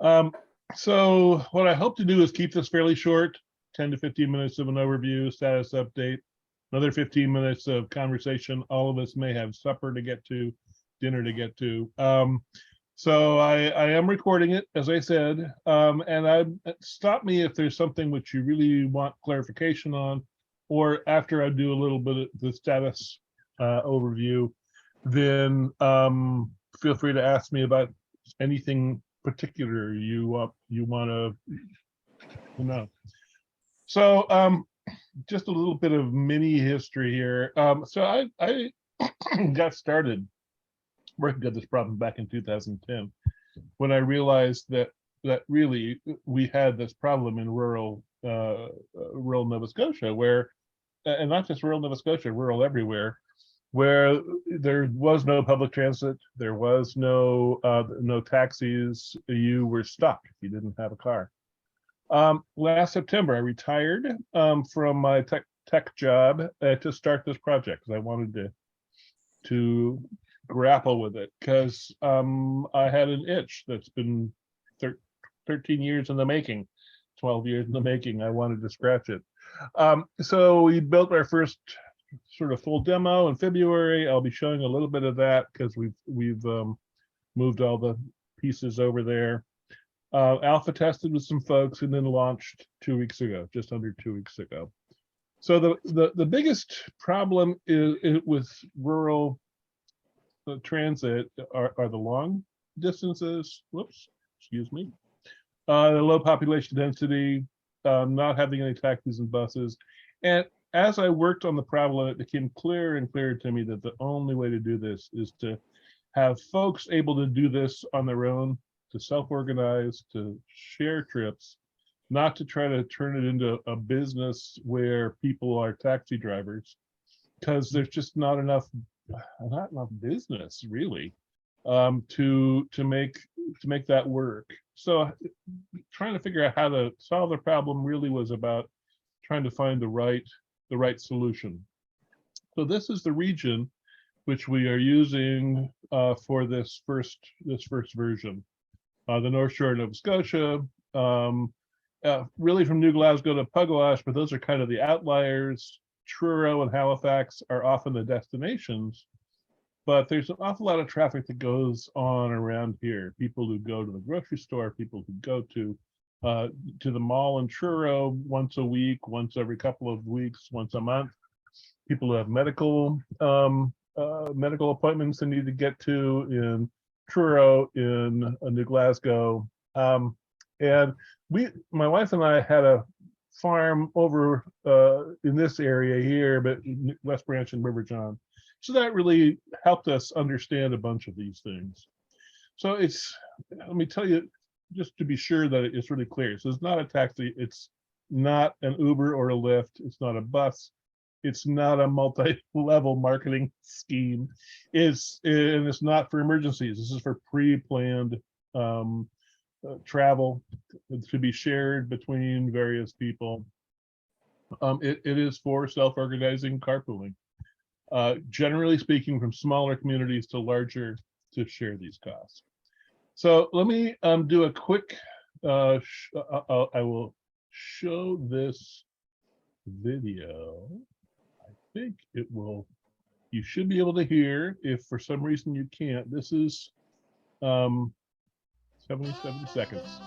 Um, so what I hope to do is keep this fairly short, 10 to 15 minutes of an overview, status update, another 15 minutes of conversation. All of us may have supper to get to, dinner to get to. So I am recording it, as I said, and stop me if there's something which you really want clarification on, or after I do a little bit of the status overview, then feel free to ask me about anything particular you want to know. So just a little bit of mini history here. So I got started working at this problem back in 2010 when I realized that really we had this problem in rural Nova Scotia, where, and not just rural Nova Scotia, rural everywhere, where there was no public transit, there was no taxis. You were stuck if you didn't have a car. Last September, I retired from my tech job to start this project because I wanted to grapple with it, because I had an itch that's been 13 years in the making, 12 years in the making. I wanted to scratch it. So we built our first sort of full demo in February. I'll be showing a little bit of that because we've moved all the pieces over there. Alpha tested with some folks and then launched 2 weeks ago, just under 2 weeks ago. So the biggest problem is with rural transit are the long distances. Whoops, excuse me. The low population density, not having any taxis and buses. And as I worked on the problem, it became clearer and clearer to me that the only way to do this is to have folks able to do this on their own, to self-organize, to share trips, not to try to turn it into a business where people are taxi drivers, because there's just not enough business really to make that work. So trying to figure out how to solve the problem really was about trying to find the right solution. So this is the region which we are using for this first version. The North Shore of Nova Scotia, really from New Glasgow to Pugwash, but those are kind of the outliers. Truro and Halifax are often the destinations, but there's an awful lot of traffic that goes on around here. People who go to the grocery store, people who go to the mall in Truro once a week, once every couple of weeks, once a month. People who have medical appointments they need to get to in Truro, in New Glasgow. And my wife and I had a farm over in this area here, but West Branch and River John. So that really helped us understand a bunch of these things. So let me tell you, just to be sure that it's really clear. So it's not a taxi, it's not an Uber or a Lyft, it's not a bus, it's not a multi-level marketing scheme. And it's not for emergencies. This is for pre-planned travel to be shared between various people. It is for self-organizing carpooling. Generally speaking, from smaller communities to larger, to share these costs. So let me do a quick, I will show this video. I think it will, you should be able to hear. If for some reason you can't, this is 77 seconds.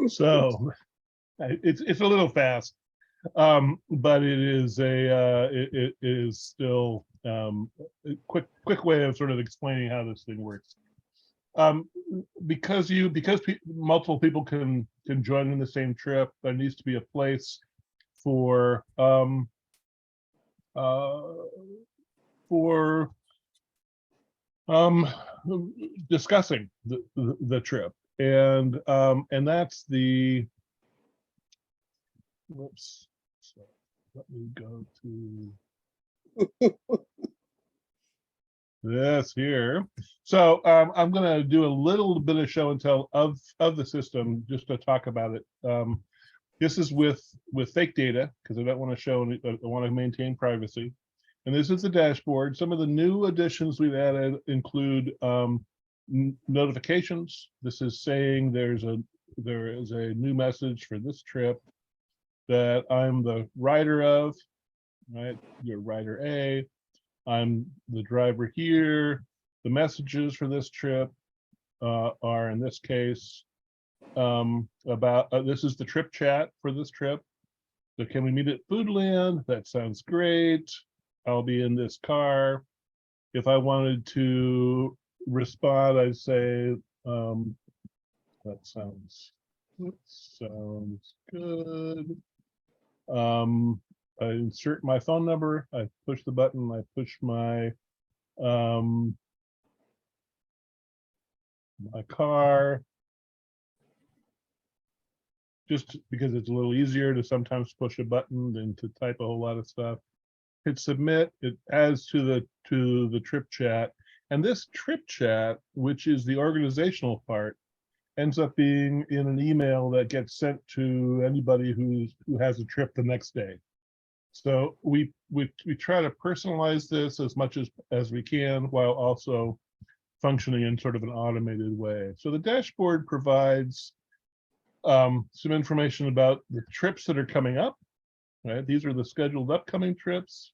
So it's a little fast, but it is it is still a quick way of sort of explaining how this thing works. Because multiple people can join in the same trip, there needs to be a place for for discussing the trip, and that's the whoops. So let me go to this here. So I'm going to do a little bit of show and tell of the system just to talk about it. This is with fake data because I don't want to show any, I want to maintain privacy. And this is the dashboard. Some of the new additions we've added include notifications. This is saying there is a new message for this trip that I'm the rider of, right? You're rider A. I'm the driver here. The messages for this trip are in this case about this is the trip chat for this trip. So can we meet at Foodland? That sounds great. I'll be in this car. If I wanted to respond, I'd say that sounds good. I insert my phone number, I push the button, I push my my car, just because it's a little easier to sometimes push a button than to type a whole lot of stuff. Hit submit, it adds to the trip chat. And this trip chat, which is the organizational part, ends up being in an email that gets sent to anybody who has a trip the next day. So we try to personalize this as much as we can while also functioning in sort of an automated way. So the dashboard provides some information about the trips that are coming up, right? These are the scheduled upcoming trips,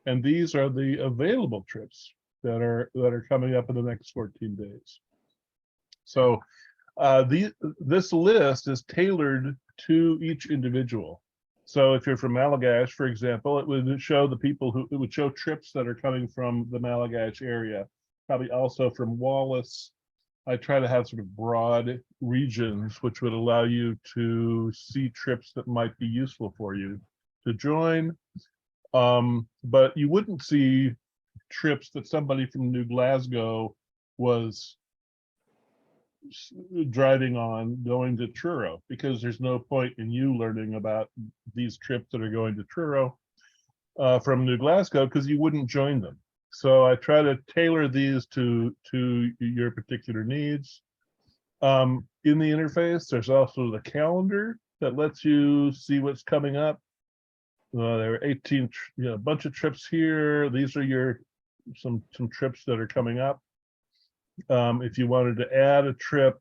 and these are the available trips that are coming up in the next 14 days. So this list is tailored to each individual. So if you're from Malagash, for example, it would show the people it would show trips that are coming from the Malagash area, probably also from Wallace. I try to have sort of broad regions, which would allow you to see trips that might be useful for you to join. But you wouldn't see trips that somebody from New Glasgow was driving on going to Truro, because there's no point in you learning about these trips that are going to Truro from New Glasgow, because you wouldn't join them. So I try to tailor these to your particular needs. In the interface, there's also the calendar that lets you see what's coming up. There are 18, a bunch of trips here. These are some trips that are coming up. If you wanted to add a trip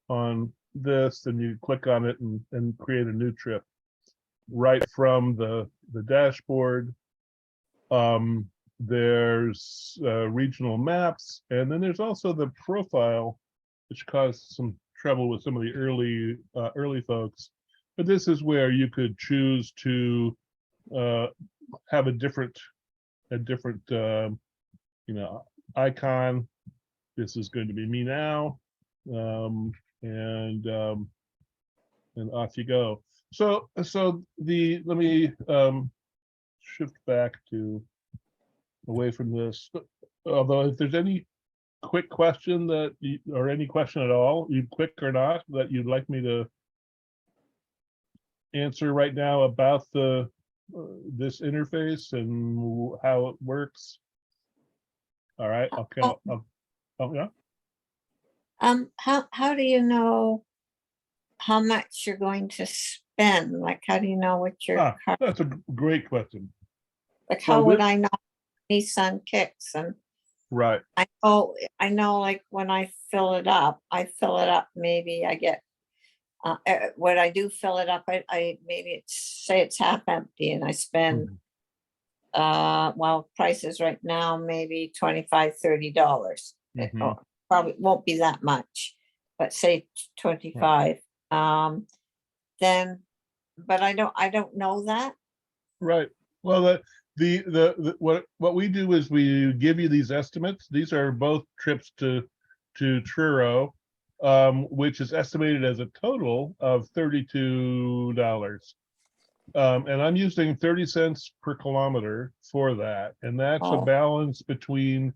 on this, then you click on it and create a new trip right from the dashboard. There's regional maps, and then there's also the profile, which caused some trouble with some of the early folks. But this is where you could choose to have a different icon. This is going to be me now, and off you go. So let me shift back to away from this. Although if there's any quick question or any question at all, quick or not, that you'd like me to answer right now about this interface and how it works. All right, okay. Oh yeah. How do you know how much you're going to spend? Like, how do you know what your car? That's a great question. Like, how would I know Nissan Kicks? And right. I know. Like when I fill it up, maybe I get. When I do fill it up, I maybe say it's half empty, and I spend. Well, prices right now maybe $25, $30. Probably won't be that much, but say 25. um, then, but I don't know that. Right. Well, what we do is we give you these estimates. These are both trips to Truro, which is estimated as a total of $32. And I'm using 30 cents per kilometer for that. And that's a Oh, balance between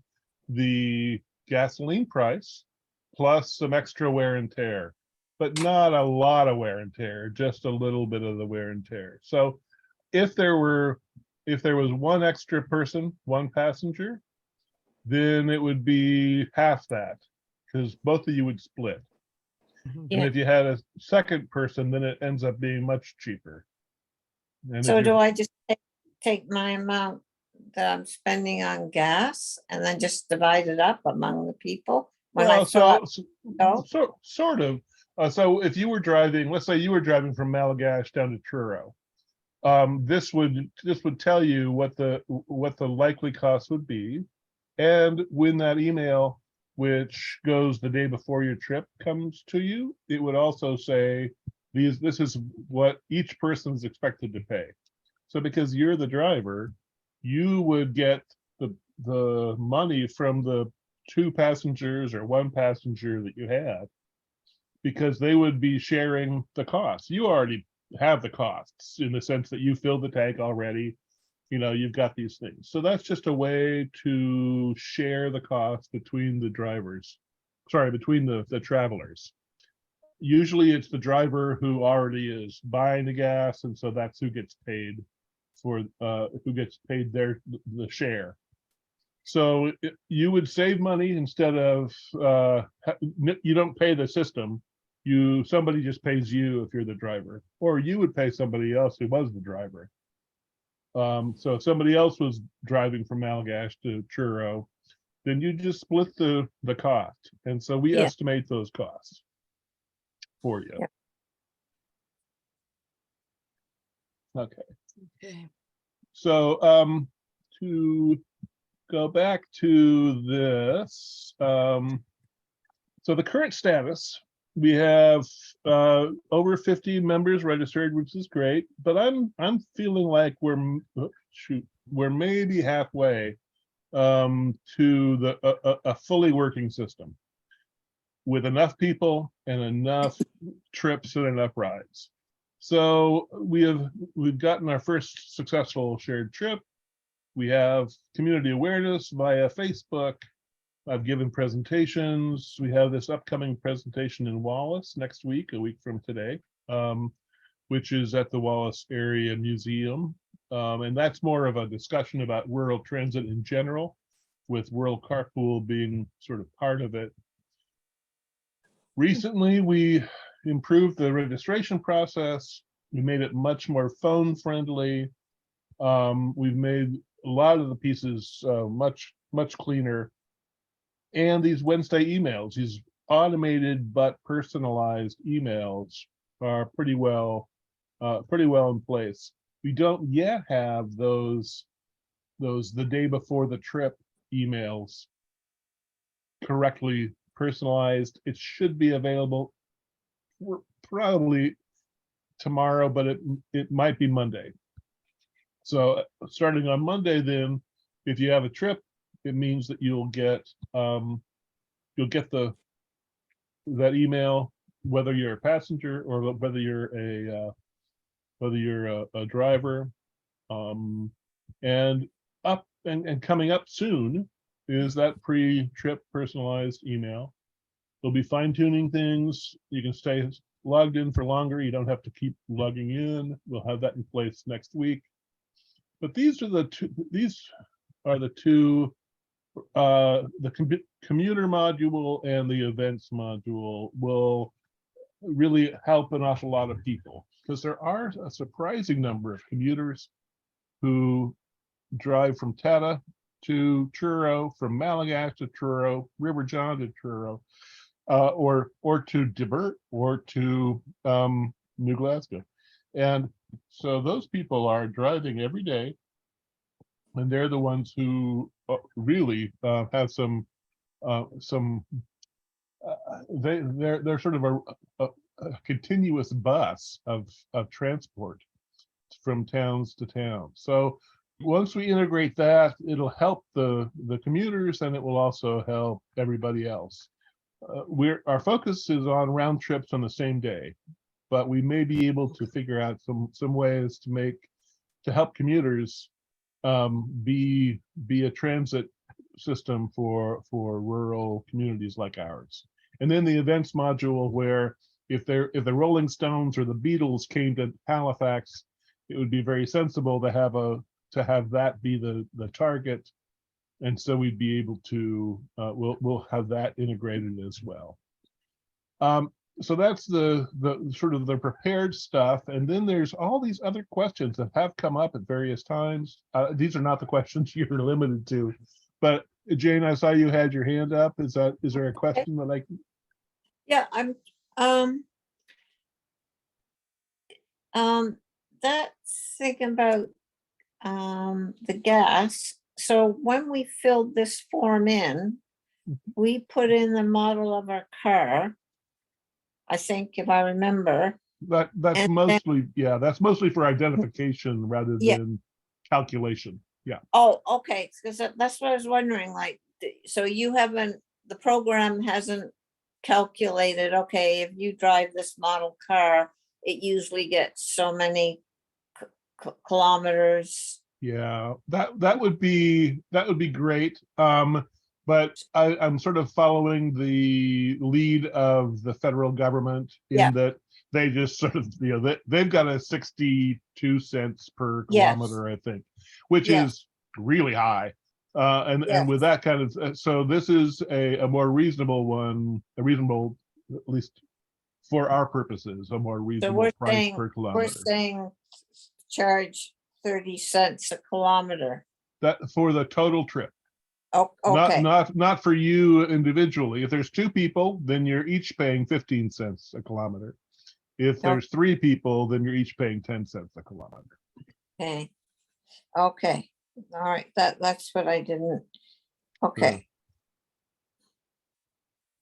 the gasoline price plus some extra wear and tear, but not a lot of wear and tear, just a little bit of the wear and tear. So if there were, if there was one extra person, one passenger, then it would be half that because both of you would split. And yeah. if you had a second person, then it ends up being much cheaper. And if So you're do I just take my amount that I'm spending on gas and then just divide it up among the people when I well, fill up? Go? sort of. So if you were driving, let's say you were driving from Malagash down to Truro, this would tell you what the likely cost would be, and when that email, which goes the day before your trip, comes to you, it would also say this is what each person is expected to pay. So because you're the driver, you would get the money from the two passengers or one passenger that you have because they would be sharing the costs. You already have the costs in the sense that you filled the tank already. You know, you've got these things. So that's just a way to share the cost between the drivers. Sorry, between the travelers. Usually it's the driver who already is buying the gas, and so that's who gets paid for who gets paid the share. So you would save money instead of you don't pay the system. Somebody just pays you if you're the driver, or you would pay somebody else who was the driver. So if somebody else was driving from Malgash to Truro, then you just split the cost, and so we Yeah, estimate those costs for you. yeah. Okay. Okay. So to go back to this, so the current status, we have over 50 members registered, which is great, but I'm feeling like we're maybe halfway to a fully working system with enough people and enough trips and enough rides. So we've gotten our first successful shared trip. We have community awareness via Facebook. I've given presentations. We have this upcoming presentation in Wallace next week, a week from today, which is at the Wallace Area Museum. And that's more of a discussion about rural transit in general, with Rural Carpool being sort of part of it. Recently, we improved the registration process. We made it much more phone friendly. We've made a lot of the pieces much cleaner. And these Wednesday emails, these automated but personalized emails, are pretty well in place. We don't yet have those the day before the trip emails correctly personalized. It should be available probably tomorrow, but it might be Monday. So starting on Monday, then, if you have a trip, it means that you'll get that email, whether you're a passenger or whether you're a driver. And coming up soon is that pre-trip personalized email. We'll be fine-tuning things. You can stay logged in for longer. You don't have to keep logging in. We'll have that in place next week. But these are the two, the commuter module and the events module will really help an awful lot of people, because there are a surprising number of commuters who drive from Tata to Truro, from Malagash to Truro, River John to Truro, or to Dibert, or to New Glasgow. And so those people are driving every day, and they're the ones who really have some they're sort of continuous bus of transport from towns to town. So once we integrate that, it'll help the commuters, and it will also help everybody else. Our focus is on round trips on the same day, but we may be able to figure out some ways to help commuters be a transit system for rural communities like ours. And then the events module, where if the Rolling Stones or the Beatles came to Halifax, it would be very sensible to have that be the target. And so we'd be able to we'll have that integrated as well. So that's the sort of the prepared stuff. And then there's all these other questions that have come up at various times. These are not the questions you're limited to, but Jane, I saw you had your hand up. Is there a question that I can? Yeah, I'm that's thinking about the gas. So when we filled this form in, we put in the model of our car, I think, if I remember. That's And mostly, yeah, that's mostly for identification rather Yeah. than calculation. Yeah. Oh, okay, because that's what I was wondering, like, so you haven't, the program hasn't calculated, okay, if you drive this model car, it usually gets so many kilometers. Yeah, that would be great. But I'm sort of following the lead of the federal government in Yeah. that they just sort of, they've got a 62 cents per Yes. kilometer, I think, which Yes. is really high. And Yes. with that kind of, so this is a more reasonable one, at least for our purposes, a more So reasonable price per we're kilometer. saying charge 30 cents a kilometer. That for the total trip. Oh, okay. Not for you individually. If there's two people, then you're each paying 15 cents a kilometer. If there's three people, then you're each paying 10 cents a kilometer. Okay. Okay. All right. That's what I didn't. Okay.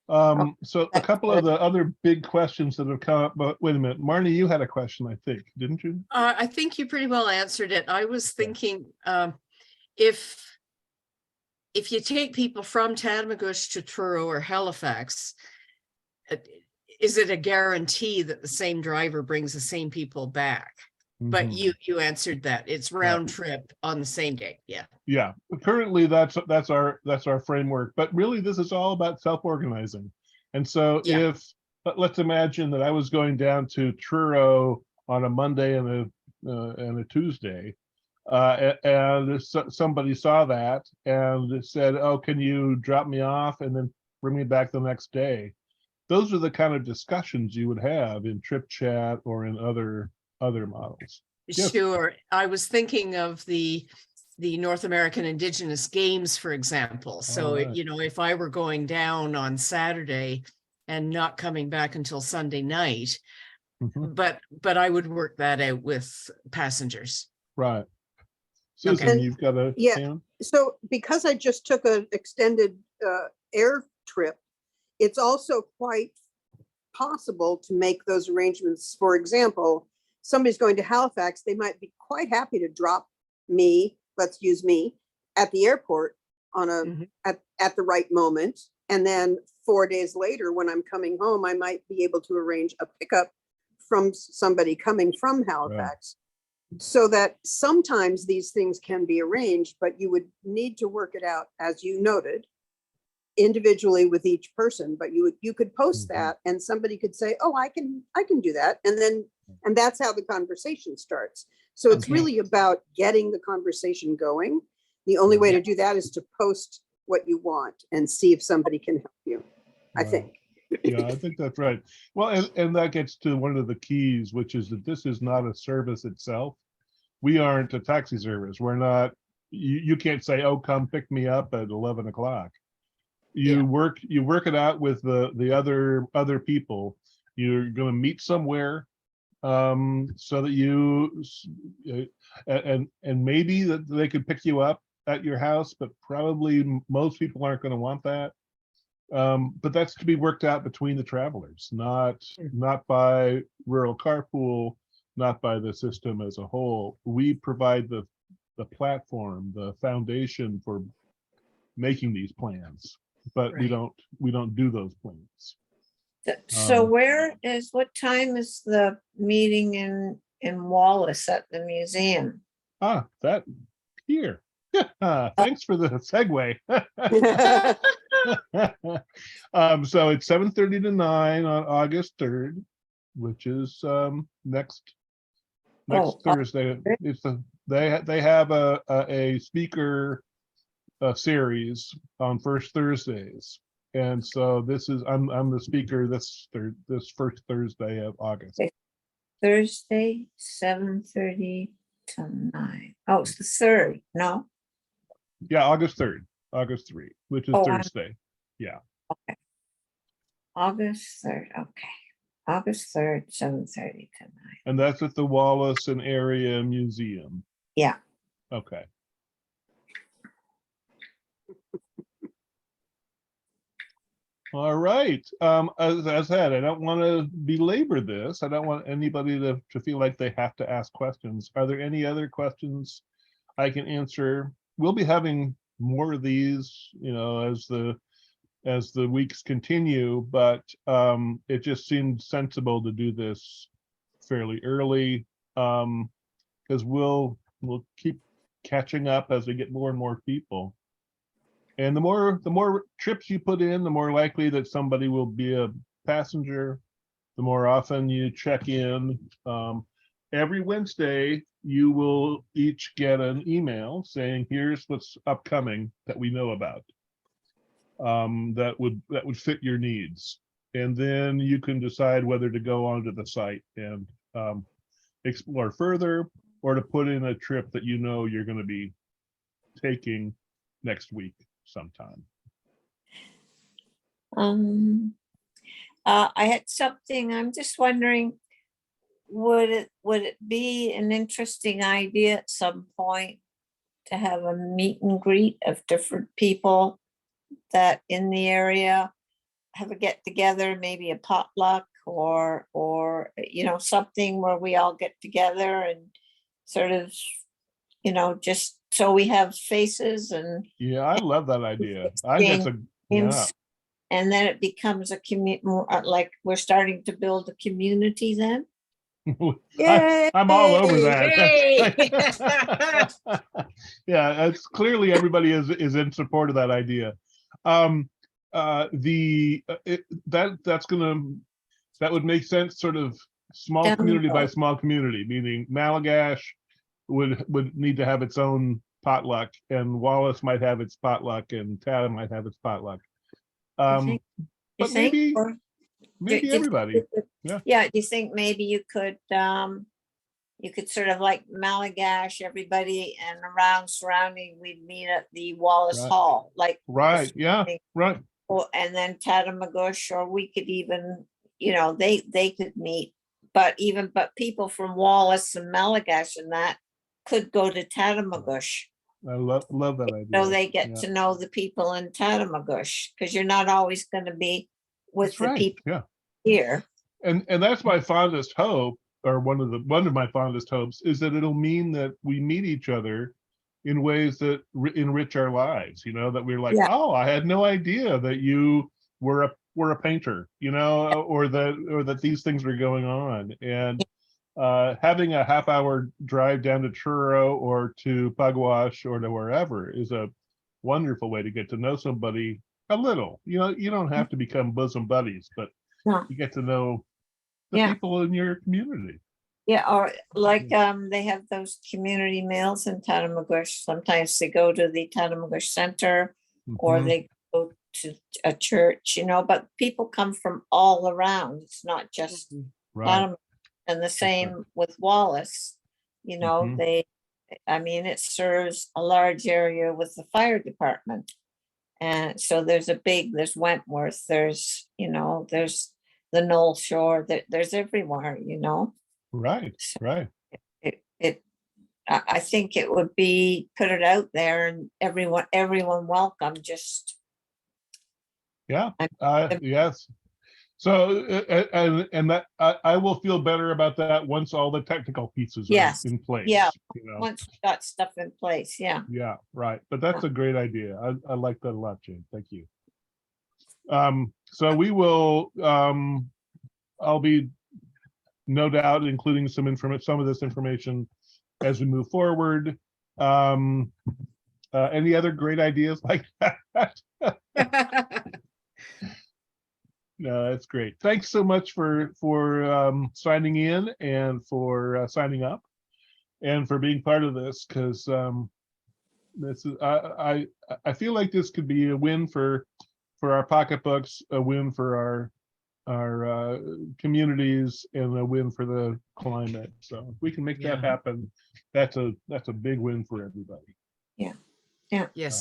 So a couple of the other big questions that have come up, but wait a minute, Marnie, you had a question, I think, didn't you? I think you pretty well answered it. I was thinking, if you take people from Tatamagouche to Truro or Halifax, is it a guarantee that the same driver brings the same people back? But Mhm. you answered that. It's round trip on the same day. Yeah. Yeah, currently that's our framework, but really this is all about self-organizing. And so Yeah. let's imagine that I was going down to Truro on a Monday and a Tuesday, and somebody saw that and said, "Oh, can you drop me off and then bring me back the next day?" Those are the kind of discussions you would have in Trip Chat or in other models. Yes. Sure. I was thinking of the North American Indigenous Games, for example. So, right. if I were going down on Saturday and not coming back until Sunday night, but I would work that out with passengers. Right. Susan, And- you've got a hand? So because I just took an extended air trip, it's also quite possible to make those arrangements. For example, somebody's going to Halifax, they might be quite happy to drop me, let's use me, at the airport on at the right moment. And then 4 days later, when I'm coming home, I might be able to arrange a pickup from somebody coming from Halifax. So that sometimes these things can be arranged, but you would need to work it out, as you noted, individually with each person. But you could post that and somebody could say, oh, I can do that. And that's how the conversation starts. So it's really about getting the conversation going. The only way to do that is to post what you want and see if somebody can help you, I think. Yeah, I think that's right. Well, and that gets to one of the keys, which is that this is not a service itself. We aren't a taxi service. We're not, you can't say, oh, come pick me up at 11 o'clock. You work it out with the other people. You're going to meet somewhere, so that you and maybe that they could pick you up at your house, but probably most people aren't going to want that. But that's to be worked out between the travelers, not by Rural Carpool, not by the system as a whole. We provide the platform, the foundation for making these plans, but we Right. don't do those plans. So Um, what time is the meeting in Wallace at the museum? That here. Thanks for the segue. So it's 7:30 to 9 on August 3rd, which is next Oh, Thursday. It's they have a speaker series on first Thursdays. And so I'm the speaker this first Thursday of August. Okay. Thursday, 7:30 to 9. Oh, it's the 3rd, no? Yeah, August 3rd, August 3, which is Oh, Thursday. August 3rd, okay. August 3rd, 7:30 to 9. And that's at the Wallace and Area Museum. Yeah. Okay. All right. As I said, I don't want to belabor this. I don't want anybody to feel like they have to ask questions. Are there any other questions I can answer? We'll be having more of these, as the weeks continue, but it just seemed sensible to do this fairly early, because we'll keep catching up as we get more and more people. And the more trips you put in, the more likely that somebody will be a passenger. The more often you check in. Every Wednesday, you will each get an email saying, "Here's what's upcoming that we know about." That would fit your needs, and then you can decide whether to go onto the site and explore further, or to put in a trip that you're going to be taking next week sometime. I had something, I'm just wondering, would it be an interesting idea at some point to have a meet and greet of different people that in the area, have a get together, maybe a potluck or something where we all get together and sort of, just so we have faces and Yeah, I love that idea. I think that's names, and then it becomes a community, like we're starting to build a community then. I'm all over that. Yay! Yeah, it's clearly everybody is in support of that idea. That would make sense, sort of small Down the community by road. small community, meaning Malagash would need to have its own potluck, and Wallace might have its potluck, and Tata might have its potluck. You But think? maybe Or do- everybody. Yeah. Yeah, do you think maybe you could sort of like Malagash, everybody and around surrounding, we'd meet at the Wallace Right. Hall, like. Right. Yeah. Right. And then Tatamagouche, or we could even, they could meet, but people from Wallace and Malagash and that could go to Tatamagouche. I love that idea. So they get Yeah. to know the people in Tatamagouche, because you're not always going to be with That's the right. people Yeah. here. And that's my fondest hope, or one of my fondest hopes, is that it'll mean that we meet each other in ways that enrich our lives. That we're like, Yeah. oh, I had no idea that you were a painter, or that these things were going on. And having a half-hour drive down to Truro or to Pugwash or to wherever is a wonderful way to get to know somebody a little. You don't have to become bosom buddies, but No. you get to know the Yeah. people in your community. Yeah, or like they have those community meals in Tatamagouche. Sometimes they go to the Tatamagouche Center, or Mhm. they go to a church, but people come from all around. It's not just Right. Tatamagouche. And the same with Wallace, Mhm. it serves a large area with the fire department. And so there's Wentworth, there's the Knoll Shore, there's everywhere, Right. So Right. I think it would be, put it out there and everyone welcome, just Yeah, I'm- yes. So, and that, I will feel better about that once all the technical pieces are Yes, in place. yeah. You know, Once you got stuff in place, yeah. yeah, right. But that's a great idea. I like that a lot, Jane. Thank you. So we will, I'll be no doubt including some of this information as we move forward. Any other great ideas like that? No, that's great. Thanks so much for signing in and for signing up and for being part of this, because this is I feel like this could be a win for our pocketbooks, a win for our communities, and a win for the climate. So if we can make that Yeah. happen, that's a big win for everybody. Yes, it